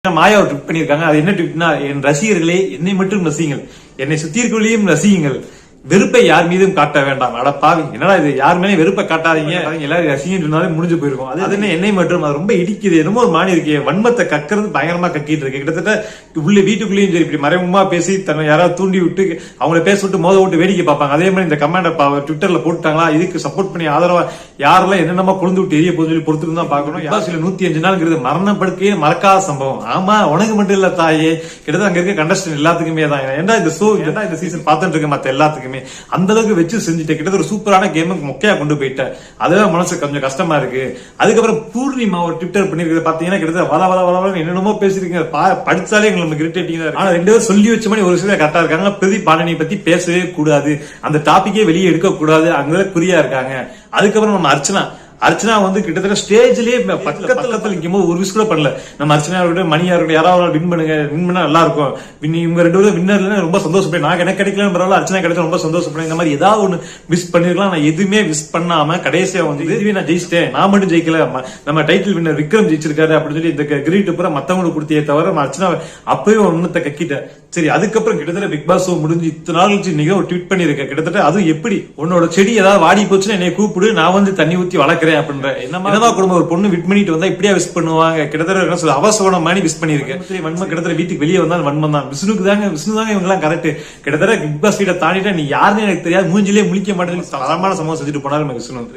மாயா ஒரு ட்விட் பண்ணிருக்காங்க. அது என்ன ட்விட்னா, என் ரசிகர்களே என்னை மட்டும் ரசியுங்கள், என்னை சுத்தி இருக்கவங்களையும் ரசியுங்கள், வெறுப்பை யார் மீதும் காட்ட வேண்டாம். அட பாவி, என்னடா இது, யார் மேலே வெறுப்பை காட்டாதீங்க, எல்லாரும் ரசிகன்னு சொன்னாலே முடிஞ்சு போயிருக்கும். அது என்ன என்னை மட்டும், அது ரொம்ப இடிக்குது, என்னமோ ஒரு மாணி இருக்கு, வன்மத்தை கக்கிறது பயங்கரமா கக்கிட்டு இருக்கு. கிட்டத்தட்ட உள்ள வீட்டுக்குள்ளேயும் சரி, இப்படி மறைமுகமா பேசி தன்னை யாராவது தூண்டி விட்டு அவங்களை பேச விட்டு மோத விட்டு வேடிக்கை பார்ப்பாங்க. அதே மாதிரி இந்த கமெண்ட் ட்விட்டர்ல போட்டுட்டாங்களா, இதுக்கு சப்போர்ட் பண்ணி ஆதரவா யாரெல்லாம் என்னென்னமா கொழுந்து விட்டு எரிய போது சொல்லி பொறுத்து தான் பாக்கணும். சில 105 நாள்ங்கிறது மரண படுக்கையே மறக்காத சம்பவம். ஆமா, உனக்கு மட்டும் இல்ல தாயே, கிட்டத்தட்ட அங்க இருக்க கண்டஸ்டன் எல்லாத்துக்குமே தான். ஏன்டா இந்த ஷோ, ஏன்டா இந்த சீசன் பார்த்துட்டு இருக்க மத்த எல்லாத்துக்குமே அந்த அளவுக்கு வச்சு செஞ்சுட்டு கிட்டத்தட்ட ஒரு சூப்பரான கேம் மொக்கையா கொண்டு போயிட்டேன். அதுதான் மனசு கொஞ்சம் கஷ்டமா இருக்கு. அதுக்கப்புறம் பூர்ணிமா ஒரு ட்விட்டர் பண்ணிருக்கிறது பாத்தீங்கன்னா, கிட்டத்தட்ட வள வள வள என்னென்னமோ பேசிருக்கீங்க, படிச்சாலே எங்களுக்கு இரிட்டேட்டிஙா இருக்கு. ஆனா 2 பேரும் சொல்லி வச்ச மாதிரி ஒரு விஷயம் கரெக்டா இருக்காங்க. பிரதீப் பாண்டியனை பத்தி பேசவே கூடாது, அந்த டாபிக்கே வெளியே எடுக்க கூடாது, அங்க குறியா இருக்காங்க. அதுக்கப்புறம் நம்ம அர்ச்சனா வந்து கிட்டத்தட்ட ஸ்டேஜ்லயே பக்கத்துல நிற்கும் போது ஒரு விஷயம் கூட பண்ணல. நம்ம அர்ச்சனா மணியா இருக்கட்டும், யாராவது வின் பண்ணா நல்லா இருக்கும், இவங்க 2 பேரும் வின்னர்ல ரொம்ப சந்தோஷப்படும். நான் எனக்கு கிடைக்கலன்னு பரவாயில்ல, அர்ச்சனா கிடைச்சா ரொம்ப சந்தோஷப்படும். இந்த மாதிரி ஏதாவது ஒண்ணு மிஸ் பண்ணிருக்கலாம். நான் எதுவுமே மிஸ் பண்ணாம கடைசியா வந்து இதுவே நான் ஜெயிச்சிட்டேன், நான் மட்டும் ஜெயிக்கல, நம்ம டைட்டில் வின்னர் விக்ரம் ஜெயிச்சிருக்காரு அப்படின்னு சொல்லி இந்த கிரீட் பூரா மத்தவங்களுக்கு கொடுத்தே தவிர அர்ச்சனா அப்பவே ஒன்னத்தை கக்கிட்டேன். சரி, அதுக்கப்புறம் கிட்டத்தட்ட பிக் பாஸ் முடிஞ்சு இத்தனை நாள் கழிச்சு நீங்க ஒரு ட்வீட் பண்ணிருக்கேன். கிட்டத்தட்ட அது எப்படி, உன்னோட செடி ஏதாவது வாடி போச்சுன்னா என்னை கூப்பிடு, நான் வந்து தண்ணி ஊத்தி வளர்க்குறேன் அப்படின்ற என்னமா குடும்பம். ஒரு பொண்ணு விட் பண்ணிட்டு வந்தா இப்படியா விஷ் பண்ணுவாங்க. கிட்டத்தட்ட அவசரம் மாதிரி விஷ் பண்ணிருக்கேன். வன்மம் கிட்டத்தட்ட வீட்டுக்கு வெளியே வந்தாலும் வன்மம் தான். விஷ்ணு தாங்க இவங்க எல்லாம் கரெக்ட். கிட்டத்தட்ட பிக் பாஸ் வீட்டை தாண்டிட்டா நீ யாருன்னு எனக்கு தெரியாது, மூஞ்சிலே முழிக்க மாட்டேன்னு தரமான சம்பவம் செஞ்சுட்டு போனாரு விஷ்ணு.